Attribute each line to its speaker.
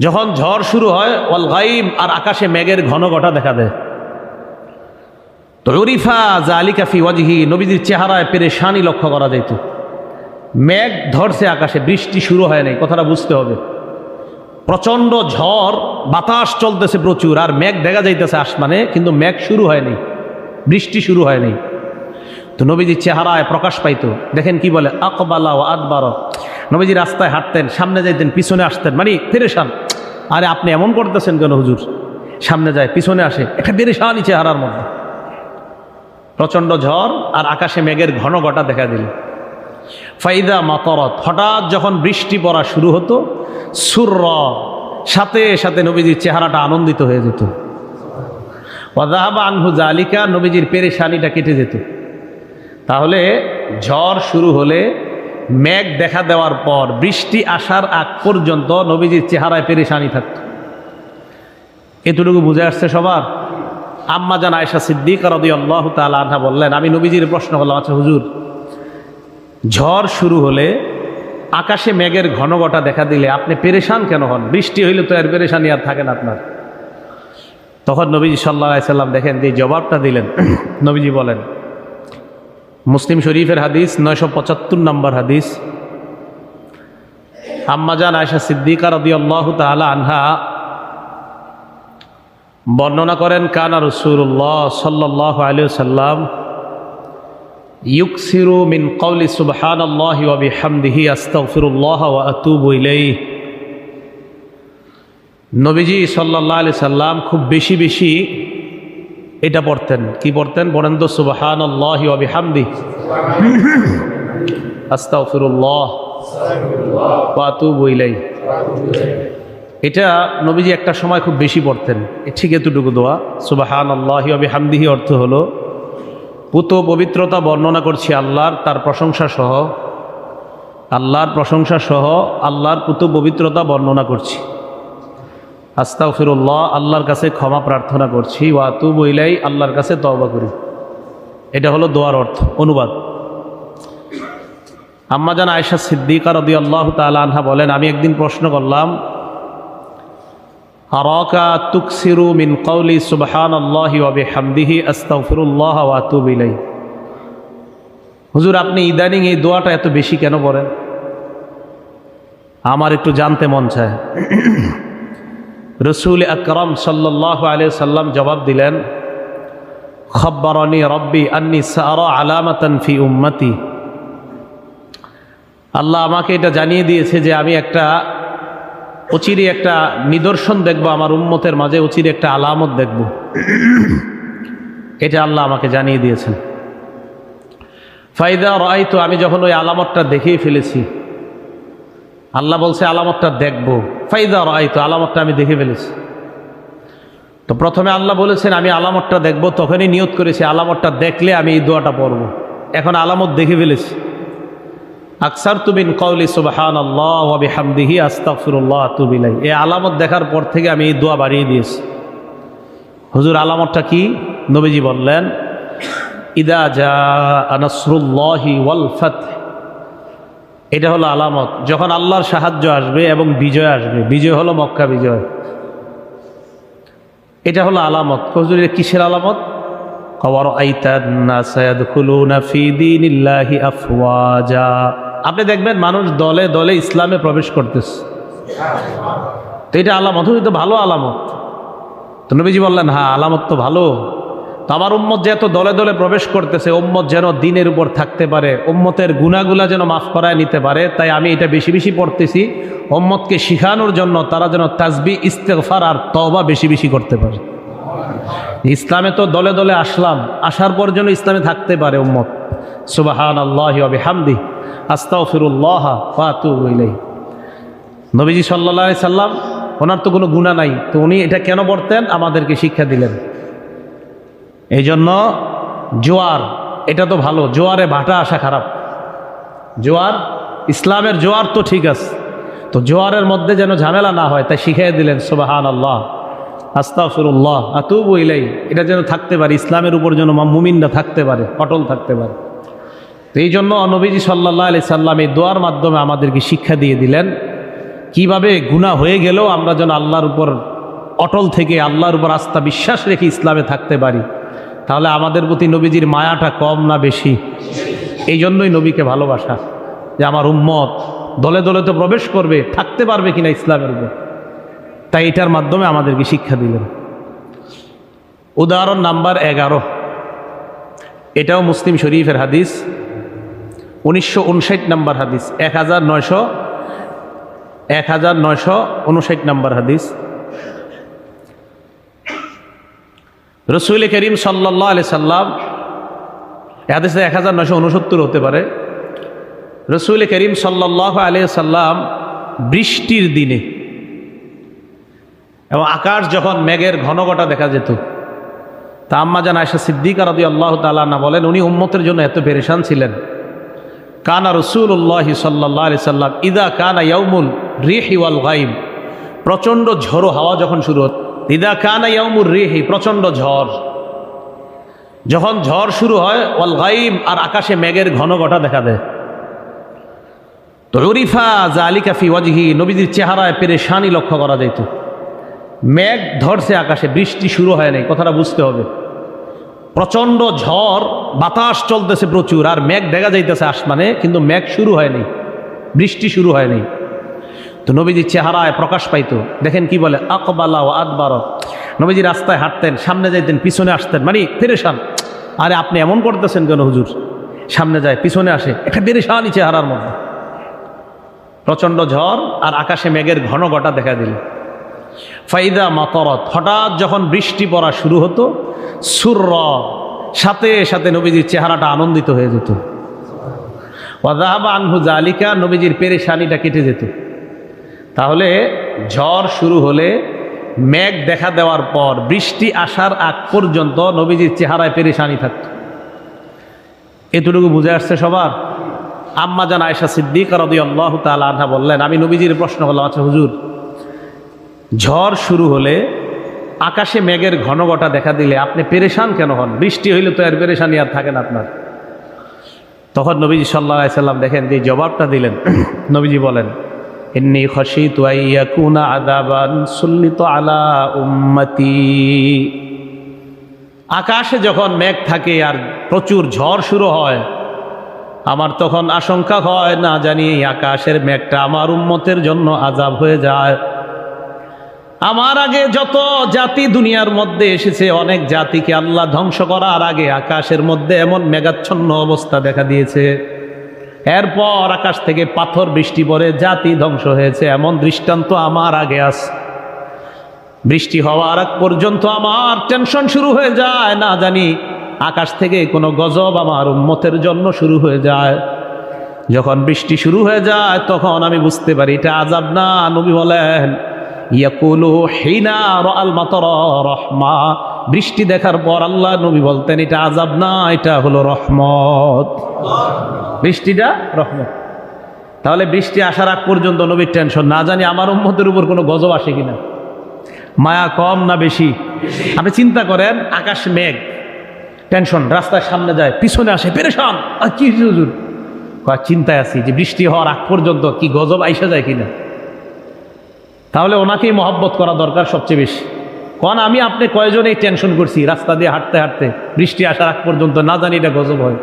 Speaker 1: যখন ঝড় শুরু হয় ওয়াল গাইম, আর আকাশে মেঘের ঘন ঘটা দেখা দেয়, তো উরিফা যালিকা ফি ওয়াজহি, নবীজির চেহারায় পেরেশানি লক্ষ্য করা যেত। মেঘ ধরছে আকাশে, বৃষ্টি শুরু হয় নাই, কথাটা বুঝতে হবে। প্রচণ্ড ঝড়, বাতাস চলতেছে প্রচুর, আর মেঘ দেখা যাইতেছে আসমানে, কিন্তু মেঘ শুরু হয়নি, বৃষ্টি শুরু হয়নি। তো নবীজির চেহারায় প্রকাশ পাইতো। দেখেন কি বলে, আকবালা ওয়া আদবার, নবীজি রাস্তায় হাঁটতেন, সামনে যাইতেন, পিছনে আসতেন, মানে পেরেশান। আরে আপনি এমন করতেছেন কেন হুজুর, সামনে যায় পিছনে আসে, একটা পেরেশানি চেহারার মধ্যে। প্রচণ্ড ঝড় আর আকাশে মেঘের ঘন ঘটা দেখা দিল। ফাইদা মাতরত, হঠাৎ যখন বৃষ্টি পড়া শুরু হতো, সুরর, সাথে সাথে নবীজির চেহারাটা আনন্দিত হয়ে যেত। ওয়াযাহাবা আনহু যালিকা, নবীজির পেরেশানিটা কেটে যেত। তাহলে ঝড় শুরু হলে, মেঘ দেখা দেওয়ার পর বৃষ্টি আসার আগ পর্যন্ত নবীজির চেহারায় পেরেশানি থাকত। এতটুকু বুঝে আসছে সবার? আম্মা জান আয়েশা সিদ্দিকা রাদিয়াল্লাহু তাআলা আনহা বললেন, আমি নবীজির প্রশ্ন করলাম, আচ্ছা হুজুর, ঝড় শুরু হলে আকাশে মেঘের ঘন ঘটা দেখা দিলে আপনি পেরেশান কেন হন? বৃষ্টি হইলে তো আর পেরেশানি আর থাকে না আপনার। তখন নবীজি সাল্লাল্লাহু আলাইহি সাল্লাম দেখেন যে জবাবটা দিলেন। নবীজি বলেন, মুসলিম শরীফের হাদিস, 975 নম্বর হাদিস, আম্মা জান আয়েশা সিদ্দিকা রাদিয়াল্লাহু তাআলা আনহা বর্ণনা করেন, কানা রাসূলুল্লাহ সাল্লাল্লাহু আলাইহি ওয়াসাল্লাম ইউকসিরু মিন কওলি সুবহানাল্লাহি ওয়া বিহামদিহি আস্তাগফিরুল্লাহ ওয়া আতুবু ইলাইহি। নবীজি সাল্লাল্লাহু আলাইহি সাল্লাম খুব বেশি বেশি এটা পড়তেন। কি পড়তেন বলেন তো? সুবহানাল্লাহি ওয়া বিহামদিহি আস্তাগফিরুল্লাহ ওয়া আতুবু ইলাইহি। এটা নবীজি একটা সময় খুব বেশি পড়তেন। ঠিক এতটুকু দোয়া, সুবহানাল্লাহি ওয়া বিহামদিহি, অর্থ হলো পুত পবিত্রতা বর্ণনা করছি আল্লাহর, তার প্রশংসা সহ, আল্লাহর প্রশংসা সহ আল্লাহর পুত পবিত্রতা বর্ণনা করছি। আস্তাগফিরুল্লাহ, আল্লাহর কাছে ক্ষমা প্রার্থনা করছি। ওয়া আতুবু ইলাইহি, আল্লাহর কাছে তওবা করি। এটা হলো দোয়ার অর্থ, অনুবাদ। আম্মা জান আয়েশা সিদ্দিকা রাদিয়াল্লাহু তাআলা আনহা বলেন, আমি একদিন প্রশ্ন করলাম, আরাকা তুকসিরু মিন কওলি সুবহানাল্লাহি ওয়া বিহামদিহি আস্তাগফিরুল্লাহ ওয়া আতুবু ইলাইহি। হুজুর, আপনি ইদানিং এই দোয়াটা এত বেশি কেন পড়েন? আমার একটু জানতে মন চায়। রাসূল আকরাম সাল্লাল্লাহু আলাইহি সাল্লাম জবাব দিলেন, খাব্বারানি রাব্বি আন্নী সারা আলামাতান ফি উম্মতি। আল্লাহ আমাকে এটা জানিয়ে দিয়েছে যে আমি অচিরে একটা নিদর্শন দেখব, আমার উম্মতের মাঝে অচিরে একটা আলামত দেখব। এটা আল্লাহ আমাকে জানিয়ে দিয়েছেন। ফাইদা রাআইতু, আমি যখন ওই আলামতটা দেখেই ফেলেছি, আল্লাহ বলছে আলামতটা দেখব। ফাইদা রাআইতু, আলামতটা আমি দেখে ফেলেছি। তো প্রথমে আল্লাহ বলেছেন আমি আলামতটা দেখব, তখনই নিয়ত করেছি আলামতটা দেখলে আমি এই দোয়াটা পড়ব। এখন আলামত দেখে ফেলেছি। আকসারতু মিন কওলি সুবহানাল্লাহ ওয়া বিহামদিহি আস্তাগফিরুল্লাহ ওয়া আতুবু ইলাইহি। এই আলামত দেখার পর থেকে আমি এই দোয়া বাড়িয়ে দিয়েছি। হুজুর, আলামতটা কি? নবীজি বললেন, ইদা জাআ নাসরুল্লাহি ওয়াল ফাতহ। এটা হলো আলামত, যখন আল্লাহর সাহায্য আসবে এবং বিজয় আসবে। বিজয় হলো মক্কা বিজয়। এটা হলো আলামত। হুজুর, কিসের আলামত? ওয়ারাআইতান নাসা ইয়াদখুলুনা ফি দীনিল্লাহি আফওয়াজা। আপনি দেখবেন মানুষ দলে দলে ইসলামে প্রবেশ করতেছে। তো এটা আলামত, তো ভালো আলামত। তো নবীজি বললেন, হ্যাঁ আলামত তো ভালো। তো আমার উম্মত যেহেতু দলে দলে প্রবেশ করতেছে, উম্মত যেন দিনের উপর থাকতে পারে, উম্মতের গুনাহগুলা যেন মাফ করায় নিতে পারে, তাই আমি এটা বেশি বেশি পড়তেছি উম্মতকে শিখানোর জন্য, তারা যেন তাসবিহ, ইস্তেগফার আর তওবা বেশি বেশি করতে পারে। ইসলামে তো দলে দলে আসলাম, আসার পর যেন ইসলামে থাকতে পারে উম্মত। সুবহানাল্লাহি ওয়া বিহামদিহি আস্তাগফিরুল্লাহ ওয়া আতুবু ইলাইহি। নবীজি সাল্লাল্লাহু আলাইহি সাল্লাম, ওনার তো কোনো গুনাহ নাই, তো উনি এটা কেন পড়তেন আমাদেরকে শিক্ষা দিলেন। এই জন্য জোয়ার, এটা তো ভালো, জোয়ারে ভাটা আসা খারাপ। জোয়ার, ইসলামের জোয়ার তো ঠিক আছে, তো জোয়ারের মধ্যে যেন ঝামেলা না হয় তাই শিখিয়ে দিলেন সুবহানাল্লাহ আস্তাগফিরুল্লাহ আতুবু ইলাইহি। এটা যেন থাকতে পারে, ইসলামের উপর যেন মুমিনরা থাকতে পারে, অটল থাকতে পারে। তো এই জন্য নবীজি সাল্লাল্লাহু আলাইহি সাল্লাম এই দোয়ার মাধ্যমে আমাদেরকে শিক্ষা দিয়ে দিলেন কিভাবে গুনাহ হয়ে গেলেও আমরা যেন আল্লাহর উপর অটল থেকে আল্লাহর উপর আস্থা বিশ্বাস রেখে ইসলামে থাকতে পারি। তাহলে আমাদের প্রতি নবীজির মায়াটা কম না বেশি? এই জন্যই নবীকে ভালোবাসা, যে আমার উম্মত দলে দলে তো প্রবেশ করবে, থাকতে পারবে কিনা ইসলামের উপর। তাই এটার মাধ্যমে আমাদেরকে শিক্ষা দিলেন। উদাহরণ নাম্বার 11, এটাও মুসলিম শরীফের হাদিস, 1959 নম্বর হাদিস, 1959 নম্বর হাদিস। রসুল করিম সাল্লাল্লাহু আলাইহি সাল্লাম, হাদিসে 1969 হতে পারে। রসুল করিম সাল্লাল্লাহু আলাইহি সাল্লাম বৃষ্টির দিনে এবং আকাশ যখন মেঘের ঘন ঘটা দেখা যেত, তা আম্মা জান আয়েশা সিদ্দিকা রাদিয়াল্লাহু তাআলা আনহা বলেন, উনি উম্মতের জন্য এত পেরেশান ছিলেন। কানা রাসূলুল্লাহ সাল্লাল্লাহু আলাইহি সাল্লাম ইদা কানা ইয়াউমুল রিহি ওয়াল গায়ম, প্রচণ্ড ঝড়ো হাওয়া যখন শুরু হতো, ইদা কানা ইয়াউমুর রিহি, প্রচণ্ড ঝড়, যখন ঝড় শুরু হয়, ওয়াল গায়ম, আর আকাশে মেঘের ঘন ঘটা দেখা দেয়, তো উরিফা যালিকা ফি ওয়াজহি, নবীজির চেহারায় পেরেশানি লক্ষ্য করা যেত। মেঘ ধরছে আকাশে, বৃষ্টি শুরু হয় নাই, কথাটা বুঝতে হবে। প্রচণ্ড ঝড়, বাতাস চলতেছে প্রচুর, আর মেঘ দেখা যাইতেছে আসমানে, কিন্তু মেঘ শুরু হয়নি, বৃষ্টি শুরু হয়নি। তো নবীজির চেহারায় প্রকাশ পাইতো। দেখেন কি বলে, আকবালা ওয়া আদবারা, নবীজি রাস্তায় হাঁটতেন, সামনে যাইতেন, পিছনে আসতেন, মানে পেরেশান। আরে আপনি এমন করতেছেন কেন হুজুর? সামনে যায় পিছনে আসে, একটা পেরেশানি চেহারার মধ্যে। প্রচণ্ড ঝড় আর আকাশে মেঘের ঘন ঘটা দেখা দিল। ফাইদা মাতরত, হঠাৎ যখন বৃষ্টি পড়া শুরু হতো, সুরর, সাথে সাথে নবীজির চেহারাটা আনন্দিত হয়ে যেত। ওয়াযাহাবা আনহু যালিকা, নবীজির পেরেশানিটা কেটে যেত। তাহলে ঝড় শুরু হলে, মেঘ দেখা দেওয়ার পর বৃষ্টি আসার আগ পর্যন্ত নবীজির চেহারায় পেরেশানি থাকত। এতটুকু বুঝে আসছে সবার? আম্মা জান আয়েশা সিদ্দিকা রাদিয়াল্লাহু তাআলা আনহা বললেন, আমি নবীজির প্রশ্ন করলাম, আচ্ছা হুজুর, ঝড় শুরু হলে আকাশে মেঘের ঘন ঘটা দেখা দিলে আপনি পেরেশান কেন হন? বৃষ্টি হইলে তো এর পেরেশানি আর থাকে না আপনার। তখন নবীজি সাল্লাল্লাহু আলাইহি সাল্লাম দেখেন যে জবাবটা দিলেন, নবীজি বলেন, ইন্নী খাশিতু আইয়াকুনা আযাবান সুল্লিতু আলা উম্মতি। আকাশে যখন মেঘ থাকে আর প্রচুর ঝড় শুরু হয়, আমার তখন আশঙ্কা হয়, না জানি এই আকাশের মেঘটা আমার উম্মতের জন্য আযাব হয়ে যায়। আমার আগে যত জাতি দুনিয়ার মধ্যে এসেছে, অনেক জাতিকে আল্লাহ ধ্বংস করার আগে আকাশের মধ্যে এমন মেঘাচ্ছন্ন অবস্থা দেখা দিয়েছে। এরপর আকাশ থেকে পাথর বৃষ্টি পড়ে জাতি ধ্বংস হয়েছে, এমন দৃষ্টান্ত আমার আগে আছে। বৃষ্টি হওয়ার আগ পর্যন্ত আমার টেনশন শুরু হয়ে যায়, না জানি আকাশ থেকে কোনো গজব আমার উম্মতের জন্য শুরু হয়ে যায়। যখন বৃষ্টি শুরু হয়ে যায় তখন আমি বুঝতে পারি এটা আযাব না। নবী বলেন, ইয়াকুলু হিনা রাআল মাতার রাহমা, বৃষ্টি দেখার পর আল্লাহ নবী বলতেন এটা আযাব না, এটা হলো রহমত। বৃষ্টিটা রহমত। তাহলে বৃষ্টি আসার আগ পর্যন্ত নবীর টেনশন, না জানি আমার উম্মতের উপর কোনো গজব আসে কিনা। মায়া কম না বেশি? আপনি চিন্তা করেন, আকাশ মেঘ, টেনশন, রাস্তার সামনে যায়, পিছনে আসে, পেরেশান, আর কি হুজুর? চিন্তায় আছি যে বৃষ্টি হওয়ার আগ পর্যন্ত কি গজব আইসা যায় কিনা। তাহলে ওনাকেই মহব্বত করা দরকার সবচেয়ে বেশি। কারণ আমি আপনি কয়জনেই টেনশন করছি রাস্তা দিয়ে হাঁটতে হাঁটতে, বৃষ্টি আসার আগ পর্যন্ত, না জানি এটা গজব হয়।